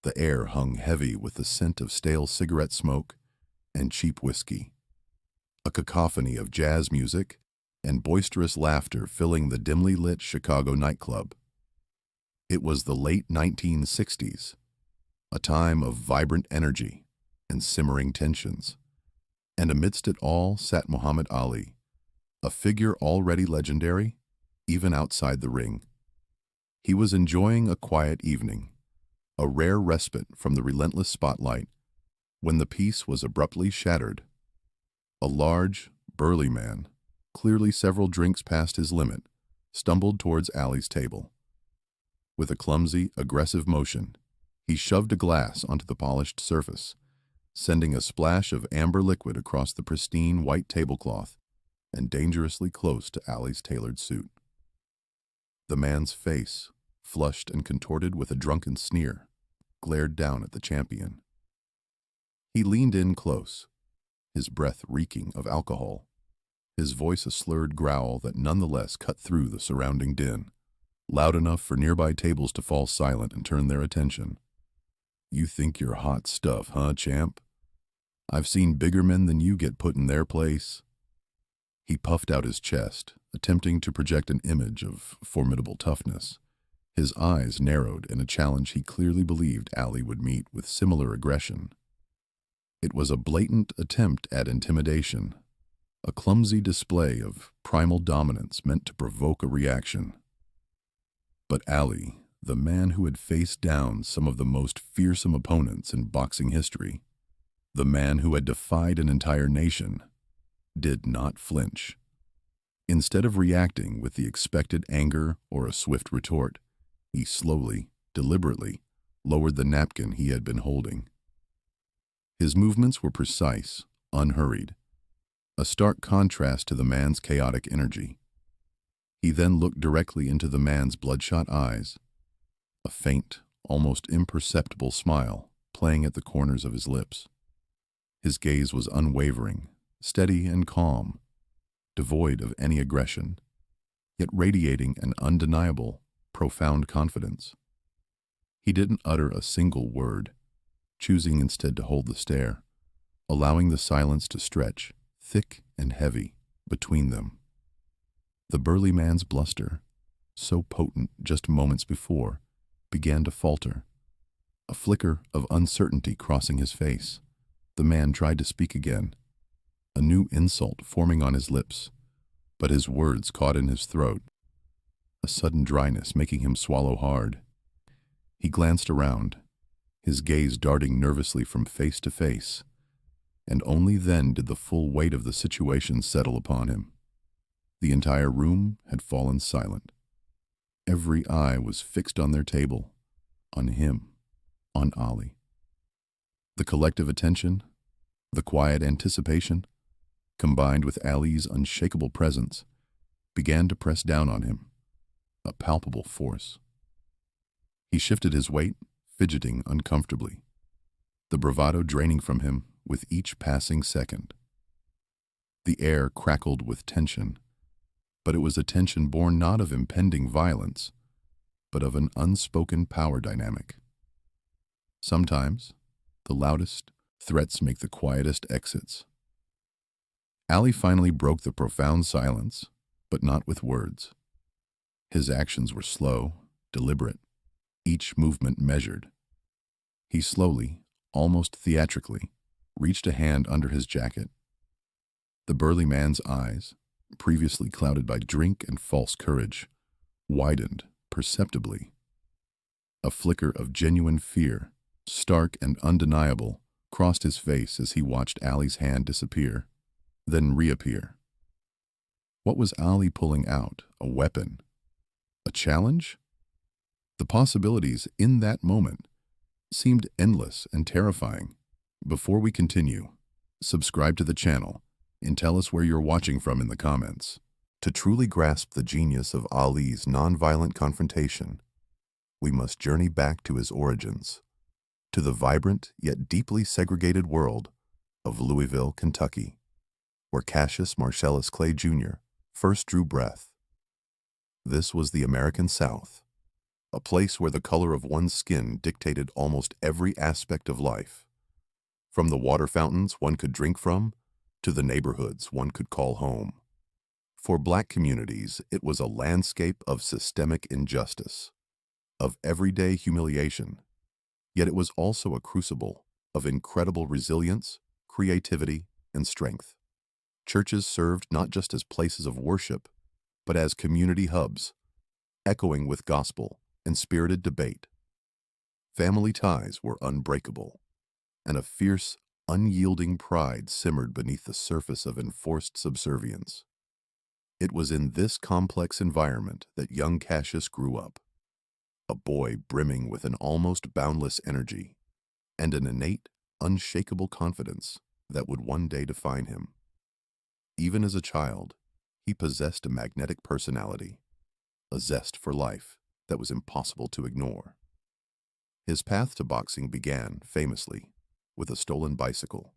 The air hung heavy with the scent of stale cigarette smoke and cheap whiskey. A cacophony of jazz music and boisterous laughter filling the dimly lit Chicago nightclub. It was the late 1960s, a time of vibrant energy and simmering tensions. And amidst it all sat Muhammad Ali, a figure already legendary, even outside the ring. He was enjoying a quiet evening, a rare respite from the relentless spotlight, when the peace was abruptly shattered. A large, burly man, clearly several drinks past his limit, stumbled towards Ali's table. With a clumsy, aggressive motion, he shoved a glass onto the polished surface, sending a splash of amber liquid across the pristine white tablecloth and dangerously close to Ali's tailored suit. The man's face, flushed and contorted with a drunken sneer, glared down at the champion. He leaned in close, his breath reeking of alcohol, his voice a slurred growl that nonetheless cut through the surrounding din, loud enough for nearby tables to fall silent and turn their attention. "You think you're hot stuff, huh, champ? I've seen bigger men than you get put in their place." He puffed out his chest, attempting to project an image of formidable toughness. His eyes narrowed in a challenge he clearly believed Ali would meet with similar aggression. It was a blatant attempt at intimidation, a clumsy display of primal dominance meant to provoke a reaction. But Ali, the man who had faced down some of the most fearsome opponents in boxing history, the man who had defied an entire nation, did not flinch. Instead of reacting with the expected anger or a swift retort, he slowly, deliberately, lowered the napkin he had been holding. His movements were precise, unhurried, a stark contrast to the man's chaotic energy. He then looked directly into the man's bloodshot eyes, a faint, almost imperceptible smile playing at the corners of his lips. His gaze was unwavering, steady and calm, devoid of any aggression, yet radiating an undeniable, profound confidence. He didn't utter a single word, choosing instead to hold the stare, allowing the silence to stretch, thick and heavy, between them. The burly man's bluster, so potent just moments before, began to falter. A flicker of uncertainty crossing his face, the man tried to speak again, a new insult forming on his lips, but his words caught in his throat, a sudden dryness making him swallow hard. He glanced around, his gaze darting nervously from face to face, and only then did the full weight of the situation settle upon him. The entire room had fallen silent. Every eye was fixed on their table, on him, on Ali. The collective attention, the quiet anticipation, combined with Ali's unshakable presence, began to press down on him, a palpable force. He shifted his weight, fidgeting uncomfortably, the bravado draining from him with each passing second. The air crackled with tension, but it was a tension born not of impending violence, but of an unspoken power dynamic. Sometimes, the loudest threats make the quietest exits. Ali finally broke the profound silence, but not with words. His actions were slow, deliberate, each movement measured. He slowly, almost theatrically, reached a hand under his jacket. The burly man's eyes, previously clouded by drink and false courage, widened perceptibly. A flicker of genuine fear, stark and undeniable, crossed his face as he watched Ali's hand disappear, then reappear. What was Ali pulling out? A weapon? A challenge? The possibilities in that moment seemed endless and terrifying. Before we continue, subscribe to the channel and tell us where you're watching from in the comments. To truly grasp the genius of Ali's nonviolent confrontation, we must journey back to his origins, to the vibrant yet deeply segregated world of Louisville, Kentucky, where Cassius Marcellus Clay Jr. first drew breath. This was the American South, a place where the color of one's skin dictated almost every aspect of life. From the water fountains one could drink from, to the neighborhoods one could call home. For Black communities, it was a landscape of systemic injustice, of everyday humiliation, yet it was also a crucible of incredible resilience, creativity, and strength. Churches served not just as places of worship, but as community hubs, echoing with gospel and spirited debate. Family ties were unbreakable, and a fierce, unyielding pride simmered beneath the surface of enforced subservience. It was in this complex environment that young Cassius grew up, a boy brimming with an almost boundless energy and an innate, unshakable confidence that would one day define him. Even as a child, he possessed a magnetic personality, a zest for life that was impossible to ignore. His path to boxing began, famously, with a stolen bicycle.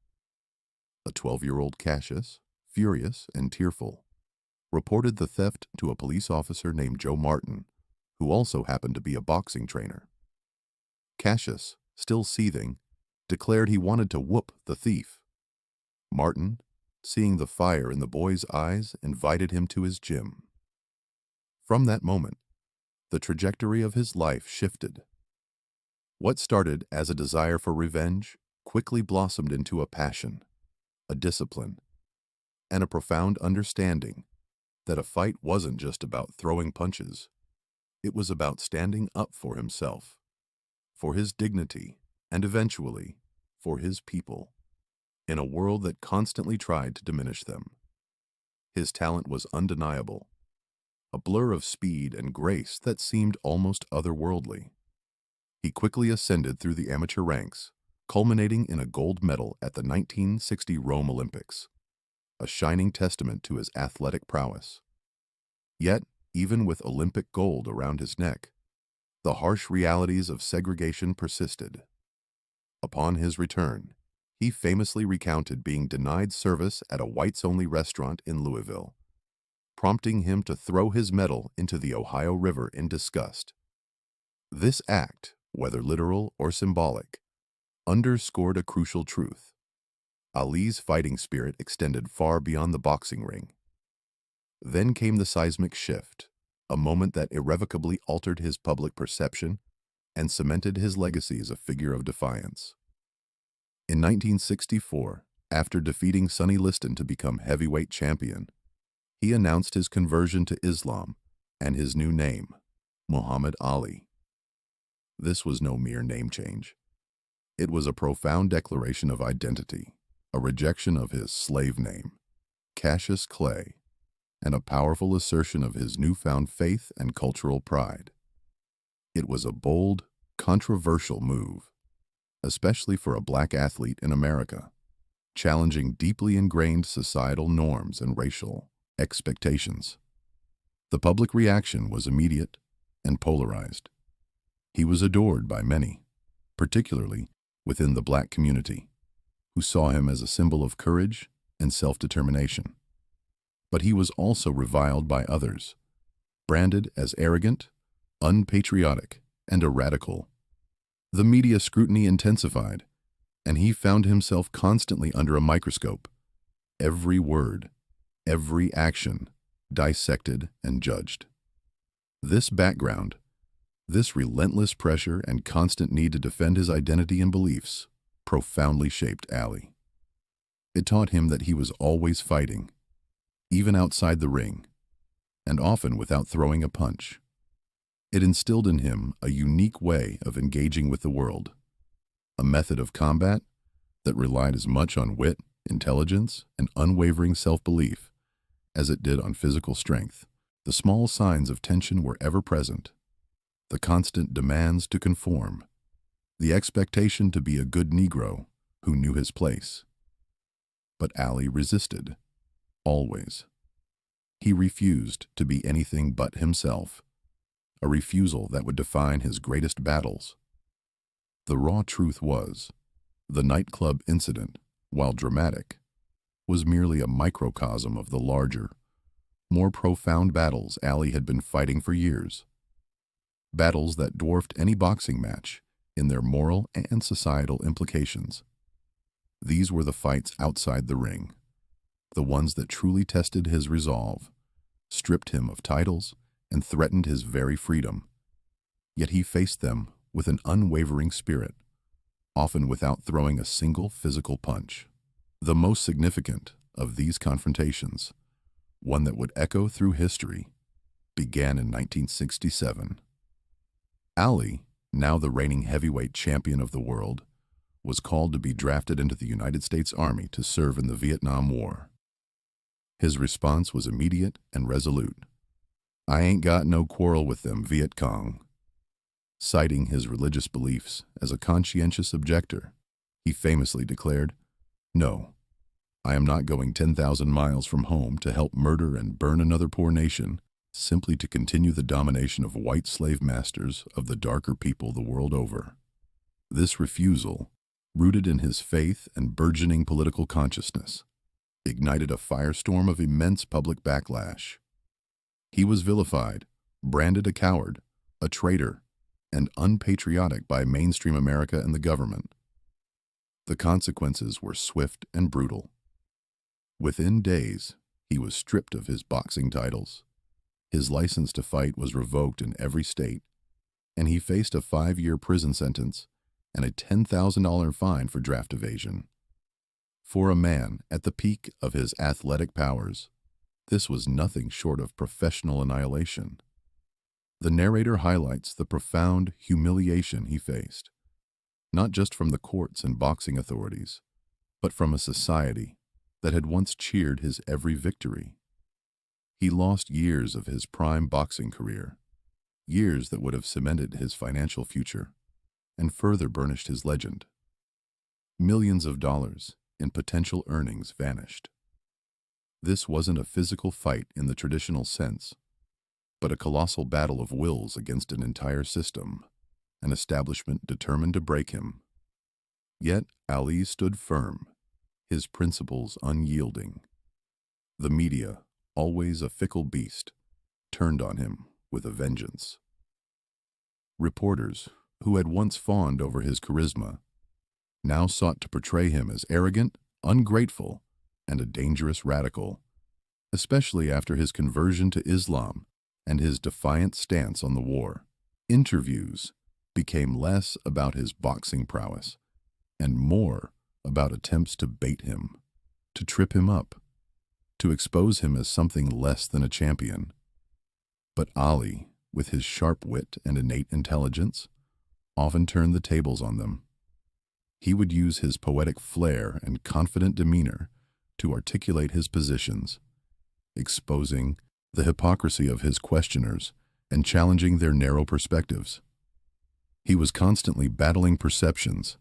A 12-year-old Cassius, furious and tearful, reported the theft to a police officer named Joe Martin, who also happened to be a boxing trainer. Cassius, still seething, declared he wanted to whoop the thief. Martin, seeing the fire in the boy's eyes, invited him to his gym. From that moment, the trajectory of his life shifted. What started as a desire for revenge quickly blossomed into a passion, a discipline, and a profound understanding that a fight wasn't just about throwing punches. It was about standing up for himself, for his dignity, and eventually, for his people, in a world that constantly tried to diminish them. His talent was undeniable, a blur of speed and grace that seemed almost otherworldly. He quickly ascended through the amateur ranks, culminating in a gold medal at the 1960 Rome Olympics, a shining testament to his athletic prowess. Yet, even with Olympic gold around his neck, the harsh realities of segregation persisted. Upon his return, he famously recounted being denied service at a whites-only restaurant in Louisville, prompting him to throw his medal into the Ohio River in disgust. This act, whether literal or symbolic, underscored a crucial truth. Ali's fighting spirit extended far beyond the boxing ring. Then came the seismic shift, a moment that irrevocably altered his public perception and cemented his legacy as a figure of defiance. In 1964, after defeating Sonny Liston to become heavyweight champion, he announced his conversion to Islam and his new name, Muhammad Ali. This was no mere name change. It was a profound declaration of identity, a rejection of his slave name, Cassius Clay, and a powerful assertion of his newfound faith and cultural pride. It was a bold, controversial move, especially for a Black athlete in America, challenging deeply ingrained societal norms and racial expectations. The public reaction was immediate and polarized. He was adored by many, particularly within the Black community, who saw him as a symbol of courage and self-determination. But he was also reviled by others, branded as arrogant, unpatriotic, and a radical. The media scrutiny intensified, and he found himself constantly under a microscope, every word, every action, dissected and judged. This background, this relentless pressure and constant need to defend his identity and beliefs, profoundly shaped Ali. It taught him that he was always fighting, even outside the ring, and often without throwing a punch. It instilled in him a unique way of engaging with the world, a method of combat that relied as much on wit, intelligence, and unwavering self-belief as it did on physical strength. The small signs of tension were ever present, the constant demands to conform, the expectation to be a good Negro who knew his place. But Ali resisted, always. He refused to be anything but himself, a refusal that would define his greatest battles. The raw truth was, the nightclub incident, while dramatic, was merely a microcosm of the larger, more profound battles Ali had been fighting for years. battles that dwarfed any boxing match in their moral and societal implications. These were the fights outside the ring, the ones that truly tested his resolve, stripped him of titles, and threatened his very freedom. Yet he faced them with an unwavering spirit, often without throwing a single physical punch. The most significant of these confrontations, one that would echo through history, began in 1967. Ali, now the reigning heavyweight champion of the world, was called to be drafted into the United States Army to serve in the Vietnam War. His response was immediate and resolute. "I ain't got no quarrel with them Viet Cong." Citing his religious beliefs as a conscientious objector, he famously declared, "No, I am not going 10,000 miles from home to help murder and burn another poor nation simply to continue the domination of white slave masters of the darker people the world over." This refusal, rooted in his faith and burgeoning political consciousness, ignited a firestorm of immense public backlash. He was vilified, branded a coward, a traitor, and unpatriotic by mainstream America and the government. The consequences were swift and brutal. Within days, he was stripped of his boxing titles. His license to fight was revoked in every state, and he faced a 5-year prison sentence and a $10,000 fine for draft evasion. For a man at the peak of his athletic powers, this was nothing short of professional annihilation. The narrator highlights the profound humiliation he faced, not just from the courts and boxing authorities, but from a society that had once cheered his every victory. He lost years of his prime boxing career, years that would have cemented his financial future and further burnished his legend. Millions of dollars in potential earnings vanished. This wasn't a physical fight in the traditional sense, but a colossal battle of wills against an entire system, an establishment determined to break him. Yet Ali stood firm, his principles unyielding. The media, always a fickle beast, turned on him with a vengeance. Reporters, who had once fawned over his charisma, now sought to portray him as arrogant, ungrateful, and a dangerous radical, especially after his conversion to Islam and his defiant stance on the war. Interviews became less about his boxing prowess and more about attempts to bait him, to trip him up, to expose him as something less than a champion. But Ali, with his sharp wit and innate intelligence, often turned the tables on them. He would use his poetic flair and confident demeanor to articulate his positions, exposing the hypocrisy of his questioners and challenging their narrow perspectives. He was constantly battling perceptions,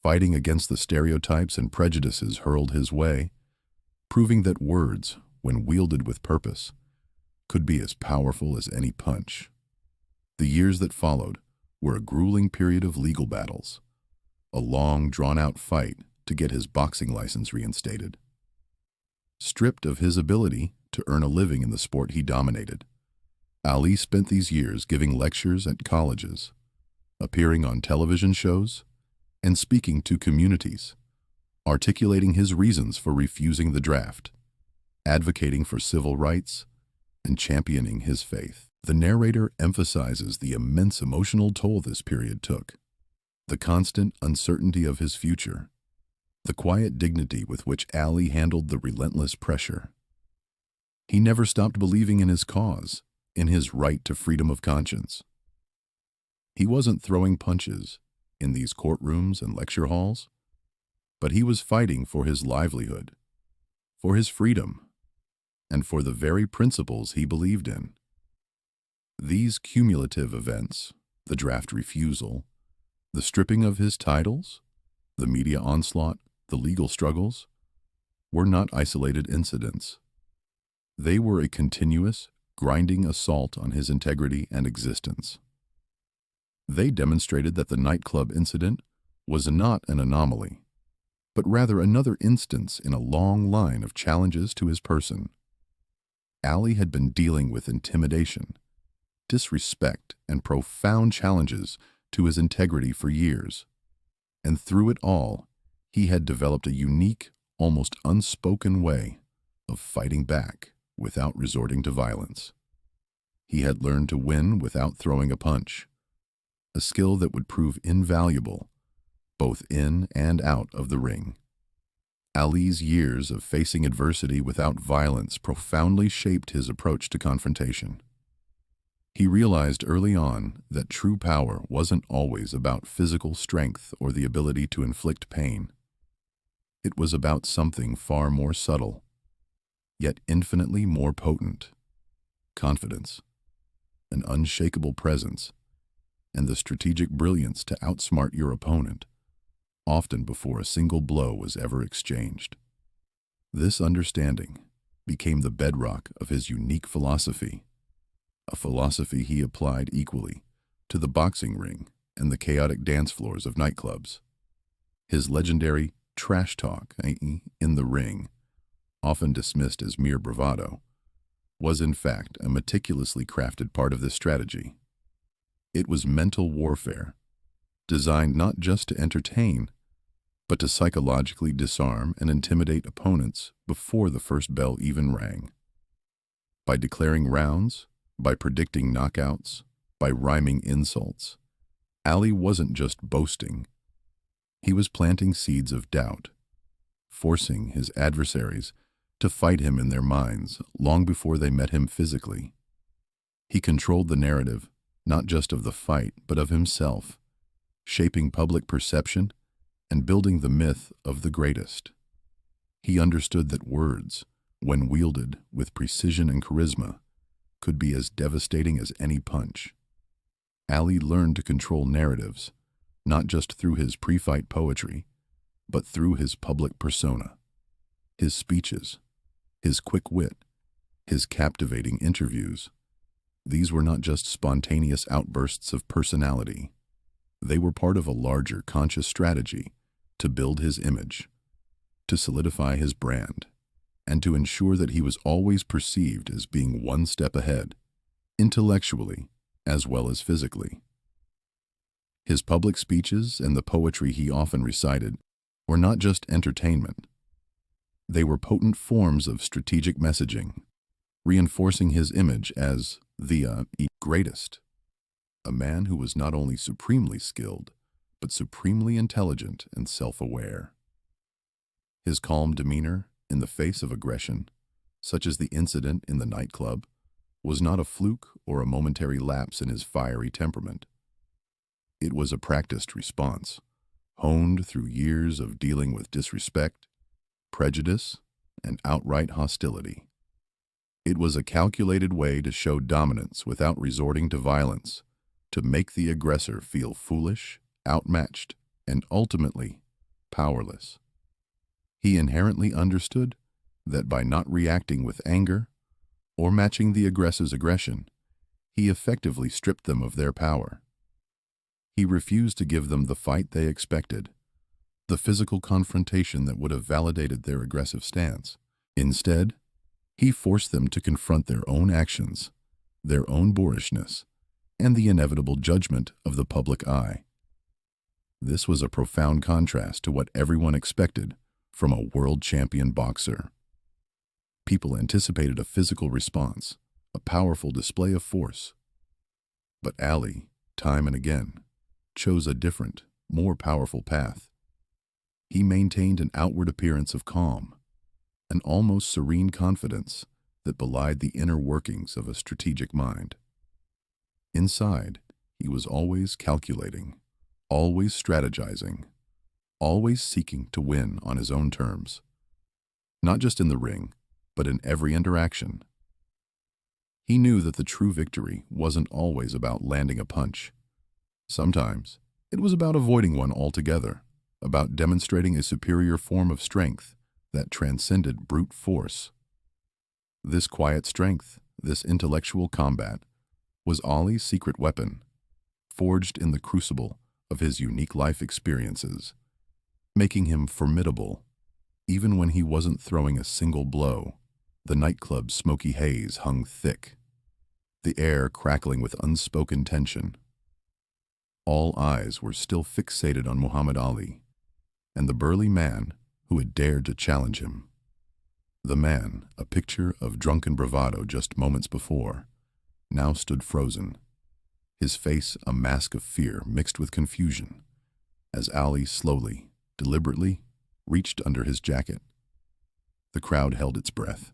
fighting against the stereotypes and prejudices hurled his way, proving that words, when wielded with purpose, could be as powerful as any punch. The years that followed were a grueling period of legal battles, a long, drawn-out fight to get his boxing license reinstated. Stripped of his ability to earn a living in the sport he dominated, Ali spent these years giving lectures at colleges, appearing on television shows, and speaking to communities, articulating his reasons for refusing the draft, advocating for civil rights, and championing his faith. The narrator emphasizes the immense emotional toll this period took, the constant uncertainty of his future, the quiet dignity with which Ali handled the relentless pressure. He never stopped believing in his cause, in his right to freedom of conscience. He wasn't throwing punches in these courtrooms and lecture halls, but he was fighting for his livelihood, for his freedom, and for the very principles he believed in. These cumulative events, the draft refusal, the stripping of his titles, the media onslaught, the legal struggles, were not isolated incidents. They were a continuous, grinding assault on his integrity and existence. They demonstrated that the nightclub incident was not an anomaly, but rather another instance in a long line of challenges to his person. Ali had been dealing with intimidation, disrespect, and profound challenges to his integrity for years. And through it all, he had developed a unique, almost unspoken way of fighting back without resorting to violence. He had learned to win without throwing a punch, a skill that would prove invaluable both in and out of the ring. Ali's years of facing adversity without violence profoundly shaped his approach to confrontation. He realized early on that true power wasn't always about physical strength or the ability to inflict pain. It was about something far more subtle, yet infinitely more potent: confidence, an unshakable presence, and the strategic brilliance to outsmart your opponent, often before a single blow was ever exchanged. This understanding became the bedrock of his unique philosophy, a philosophy he applied equally to the boxing ring and the chaotic dance floors of nightclubs. His legendary trash talk in the ring, often dismissed as mere bravado, was in fact a meticulously crafted part of this strategy. It was mental warfare, designed not just to entertain, but to psychologically disarm and intimidate opponents before the first bell even rang. By declaring rounds, by predicting knockouts, by rhyming insults, Ali wasn't just boasting. He was planting seeds of doubt, forcing his adversaries to fight him in their minds long before they met him physically. He controlled the narrative, not just of the fight, but of himself, shaping public perception and building the myth of the greatest. He understood that words, when wielded with precision and charisma, could be as devastating as any punch. Ali learned to control narratives, not just through his pre-fight poetry, but through his public persona. His speeches, his quick wit, his captivating interviews. These were not just spontaneous outbursts of personality. They were part of a larger conscious strategy to build his image, to solidify his brand, and to ensure that he was always perceived as being one step ahead, intellectually as well as physically. His public speeches and the poetry he often recited were not just entertainment. They were potent forms of strategic messaging, reinforcing his image as the greatest, a man who was not only supremely skilled, but supremely intelligent and self-aware. His calm demeanor in the face of aggression, such as the incident in the nightclub, was not a fluke or a momentary lapse in his fiery temperament. It was a practiced response, honed through years of dealing with disrespect, prejudice, and outright hostility. It was a calculated way to show dominance without resorting to violence, to make the aggressor feel foolish, outmatched, and ultimately powerless. He inherently understood that by not reacting with anger or matching the aggressor's aggression, he effectively stripped them of their power. He refused to give them the fight they expected, the physical confrontation that would have validated their aggressive stance. Instead, he forced them to confront their own actions, their own boorishness, and the inevitable judgment of the public eye. This was a profound contrast to what everyone expected from a world champion boxer. People anticipated a physical response, a powerful display of force. But Ali, time and again, chose a different, more powerful path. He maintained an outward appearance of calm, an almost serene confidence that belied the inner workings of a strategic mind. Inside, he was always calculating, always strategizing, always seeking to win on his own terms, not just in the ring, but in every interaction. He knew that the true victory wasn't always about landing a punch. Sometimes, it was about avoiding one altogether, about demonstrating a superior form of strength that transcended brute force. This quiet strength, this intellectual combat, was Ali's secret weapon, forged in the crucible of his unique life experiences, making him formidable, even when he wasn't throwing a single blow. The nightclub's smoky haze hung thick. the air crackling with unspoken tension. All eyes were still fixated on Muhammad Ali and the burly man who had dared to challenge him. The man, a picture of drunken bravado just moments before, now stood frozen, his face a mask of fear mixed with confusion, as Ali slowly, deliberately, reached under his jacket. The crowd held its breath,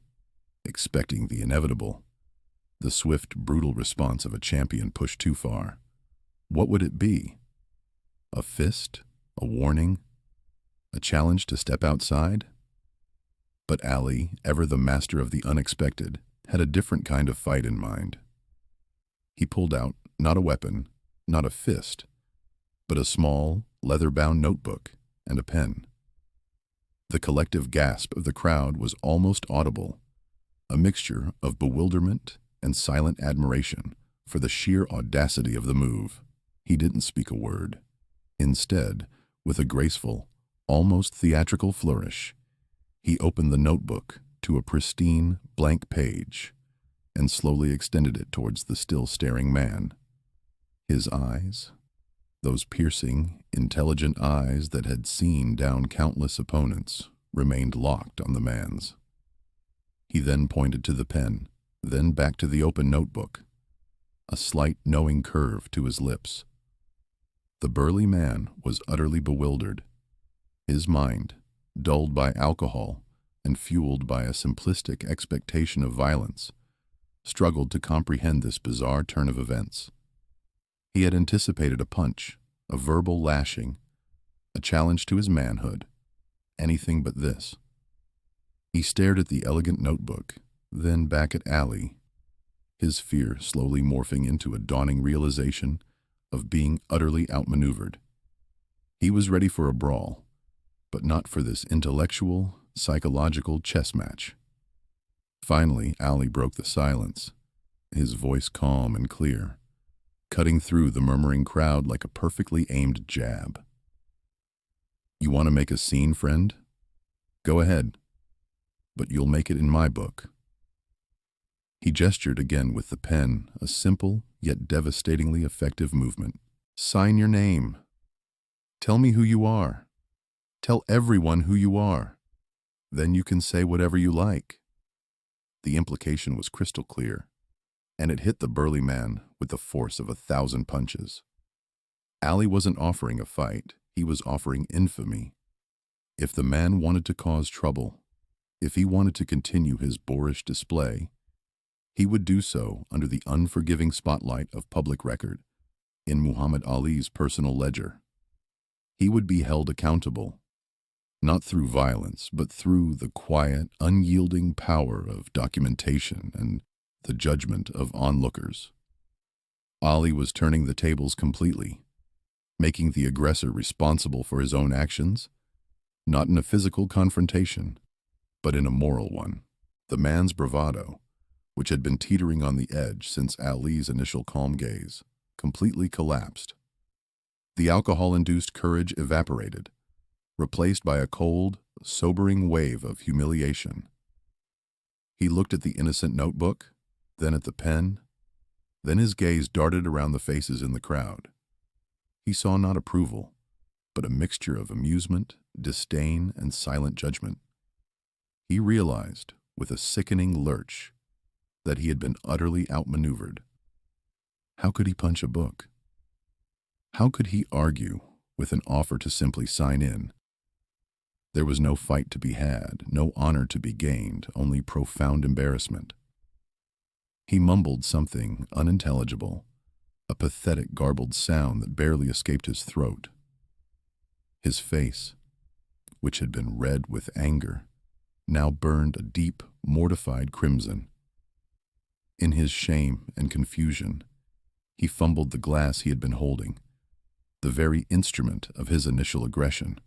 expecting the inevitable, the swift, brutal response of a champion pushed too far. What would it be? A fist? A warning? A challenge to step outside? But Ali, ever the master of the unexpected, had a different kind of fight in mind. He pulled out, not a weapon, not a fist, but a small, leather-bound notebook and a pen. The collective gasp of the crowd was almost audible, a mixture of bewilderment and silent admiration for the sheer audacity of the move. He didn't speak a word. Instead, with a graceful, almost theatrical flourish, he opened the notebook to a pristine, blank page and slowly extended it towards the still staring man. His eyes, those piercing, intelligent eyes that had seen down countless opponents, remained locked on the man's. He then pointed to the pen, then back to the open notebook, a slight knowing curve to his lips. The burly man was utterly bewildered. His mind, dulled by alcohol and fueled by a simplistic expectation of violence, struggled to comprehend this bizarre turn of events. He had anticipated a punch, a verbal lashing, a challenge to his manhood, anything but this. He stared at the elegant notebook, then back at Ali, his fear slowly morphing into a dawning realization of being utterly outmaneuvered. He was ready for a brawl, but not for this intellectual, psychological chess match. Finally, Ali broke the silence, his voice calm and clear, cutting through the murmuring crowd like a perfectly aimed jab. "You want to make a scene, friend? Go ahead, but you'll make it in my book." He gestured again with the pen, a simple yet devastatingly effective movement. "Sign your name. Tell me who you are. Tell everyone who you are. Then you can say whatever you like." The implication was crystal clear, and it hit the burly man with the force of 1,000 punches. Ali wasn't offering a fight, he was offering infamy. If the man wanted to cause trouble, if he wanted to continue his boorish display, he would do so under the unforgiving spotlight of public record, in Muhammad Ali's personal ledger. He would be held accountable, not through violence, but through the quiet, unyielding power of documentation and the judgment of onlookers. Ali was turning the tables completely, making the aggressor responsible for his own actions, not in a physical confrontation, but in a moral one. The man's bravado, which had been teetering on the edge since Ali's initial calm gaze, completely collapsed. The alcohol-induced courage evaporated, replaced by a cold, sobering wave of humiliation. He looked at the innocent notebook, then at the pen, then his gaze darted around the faces in the crowd. He saw not approval, but a mixture of amusement, disdain, and silent judgment. He realized, with a sickening lurch, that he had been utterly outmaneuvered. How could he punch a book? How could he argue with an offer to simply sign in? There was no fight to be had, no honor to be gained, only profound embarrassment. He mumbled something unintelligible, a pathetic garbled sound that barely escaped his throat. His face, which had been red with anger, now burned a deep, mortified crimson. In his shame and confusion, he fumbled the glass he had been holding, the very instrument of his initial aggression.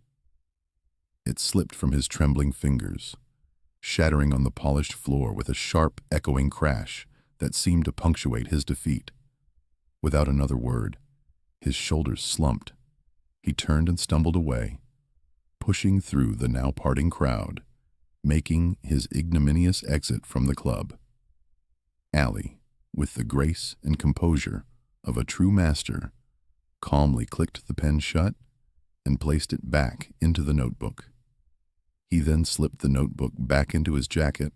It slipped from his trembling fingers, shattering on the polished floor with a sharp, echoing crash that seemed to punctuate his defeat. Without another word, his shoulders slumped. He turned and stumbled away, pushing through the now parting crowd, making his ignominious exit from the club. Ali, with the grace and composure of a true master, calmly clicked the pen shut and placed it back into the notebook. He then slipped the notebook back into his jacket,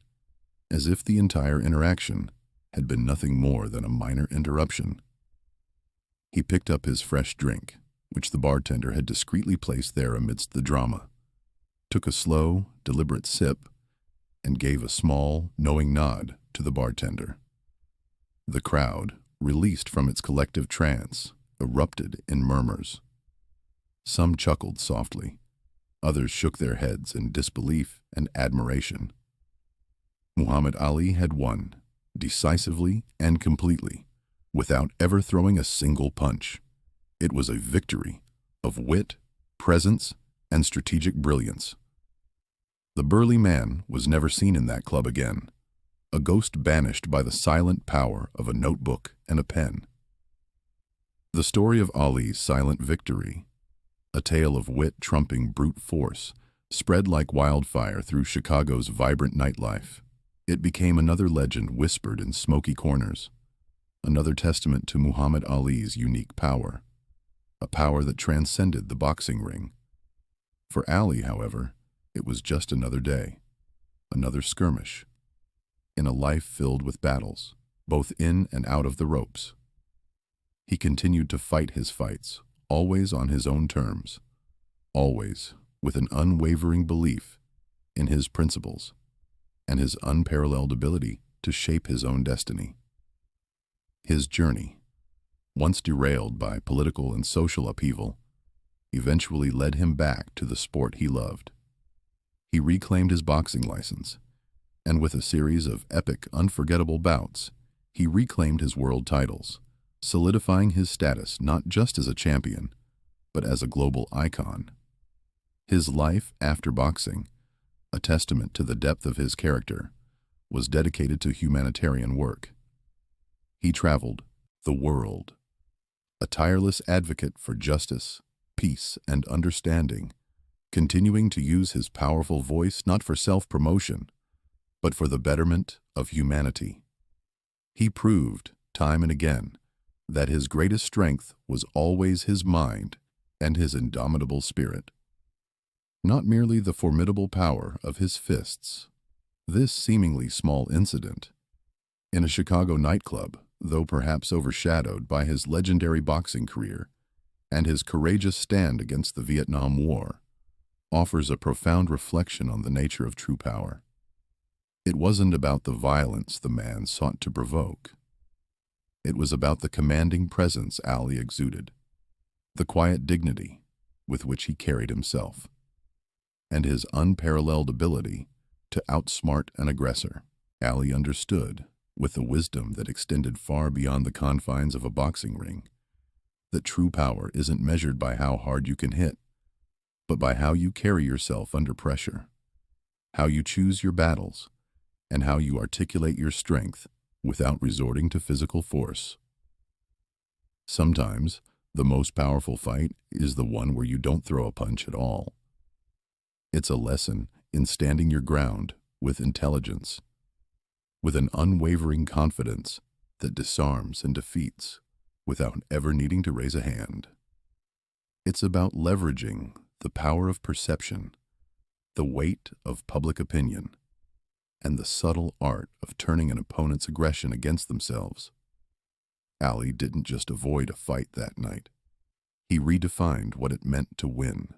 as if the entire interaction had been nothing more than a minor interruption. He picked up his fresh drink, which the bartender had discreetly placed there amidst the drama, took a slow, deliberate sip, and gave a small, knowing nod to the bartender. The crowd, released from its collective trance, erupted in murmurs. Some chuckled softly, others shook their heads in disbelief and admiration. Muhammad Ali had won, decisively and completely, without ever throwing a single punch. It was a victory of wit, presence, and strategic brilliance. The burly man was never seen in that club again, a ghost banished by the silent power of a notebook and a pen. The story of Ali's silent victory, a tale of wit trumping brute force, spread like wildfire through Chicago's vibrant nightlife. It became another legend whispered in smoky corners, another testament to Muhammad Ali's unique power, a power that transcended the boxing ring. For Ali, however, it was just another day, another skirmish, in a life filled with battles, both in and out of the ropes. He continued to fight his fights, always on his own terms, always with an unwavering belief in his principles and his unparalleled ability to shape his own destiny. His journey, once derailed by political and social upheaval, eventually led him back to the sport he loved. He reclaimed his boxing license, and with a series of epic, unforgettable bouts, he reclaimed his world titles, solidifying his status not just as a champion, but as a global icon. His life after boxing, a testament to the depth of his character, was dedicated to humanitarian work. He traveled the world, a tireless advocate for justice, peace, and understanding, continuing to use his powerful voice not for self-promotion, but for the betterment of humanity. He proved, time and again, that his greatest strength was always his mind and his indomitable spirit, not merely the formidable power of his fists. This seemingly small incident in a Chicago nightclub, though perhaps overshadowed by his legendary boxing career and his courageous stand against the Vietnam War, offers a profound reflection on the nature of true power. It wasn't about the violence the man sought to provoke. It was about the commanding presence Ali exuded, the quiet dignity with which he carried himself, and his unparalleled ability to outsmart an aggressor. Ali understood, with a wisdom that extended far beyond the confines of a boxing ring, that true power isn't measured by how hard you can hit, but by how you carry yourself under pressure, how you choose your battles, and how you articulate your strength without resorting to physical force. Sometimes, the most powerful fight is the one where you don't throw a punch at all. It's a lesson in standing your ground with intelligence, with an unwavering confidence that disarms and defeats without ever needing to raise a hand. It's about leveraging the power of perception, the weight of public opinion, and the subtle art of turning an opponent's aggression against themselves. Ali didn't just avoid a fight that night. He redefined what it meant to win.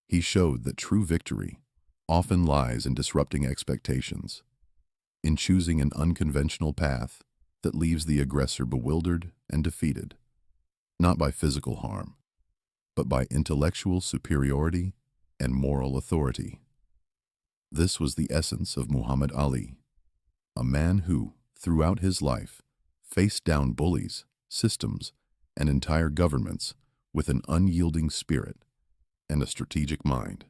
He showed that true victory often lies in disrupting expectations, in choosing an unconventional path that leaves the aggressor bewildered and defeated, not by physical harm, but by intellectual superiority and moral authority. This was the essence of Muhammad Ali, a man who, throughout his life, faced down bullies, systems, and entire governments with an unyielding spirit and a strategic mind.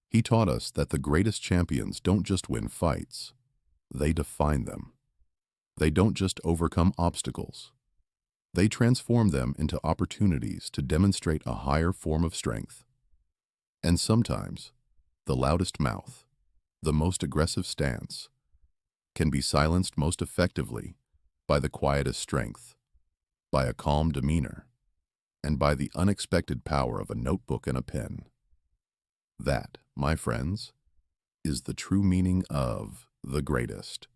He taught us that the greatest champions don't just win fights, they define them. They don't just overcome obstacles, they transform them into opportunities to demonstrate a higher form of strength. And sometimes, the loudest mouth, the most aggressive stance, can be silenced most effectively by the quietest strength, by a calm demeanor, and by the unexpected power of a notebook and a pen. That, my friends, is the true meaning of the greatest.